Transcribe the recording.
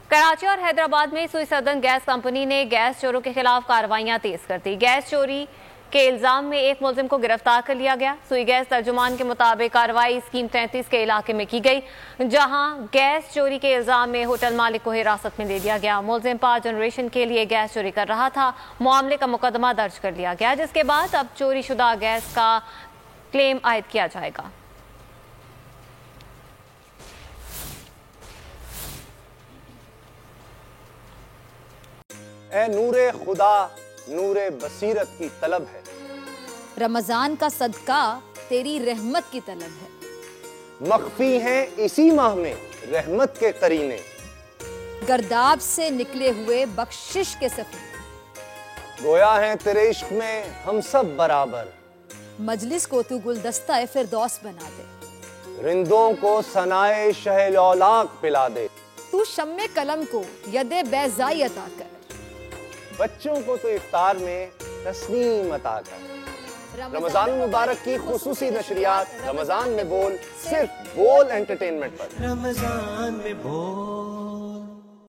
کراچی اور حیدرآباد میں سوئی سدرن گیس کمپنی نے گیس چوروں کے خلاف کارروائیاں تیز کر دی۔ گیس چوری کے الزام میں ایک ملزم کو گرفتار کر لیا گیا۔ سوئی گیس ترجمان کے مطابق کارروائی اسکیم 33 کے علاقے میں کی گئی، جہاں گیس چوری کے الزام میں ہوٹل مالک کو حراست میں لے لیا گیا۔ ملزم پاور جنریشن کے لیے گیس چوری کر رہا تھا۔ معاملے کا مقدمہ درج کر لیا گیا، جس کے بعد اب چوری شدہ گیس کا کلیم عائد کیا جائے گا۔ اے نور خدا، نور بصیرت کی طلب ہے، رمضان کا صدقہ تیری رحمت کی طلب ہے، مخفی ہیں اسی ماہ میں رحمت کے قرینے، گرداب سے نکلے ہوئے بخشش کے سفیر، گویا ہیں تیرے عشق میں ہم سب برابر، مجلس کو تو گلدستہ فردوس بنا دے، رندوں کو ثنائے شہ لولاک پلا دے، تو شم قلم کو ید بیضائی عطا کر، بچوں کو تو افطار میں تسنیم عطا کر۔ رمضان مبارک کی خصوصی نشریات رمضان میں بول، صرف بول انٹرٹینمنٹ پر۔ رمضان میں بول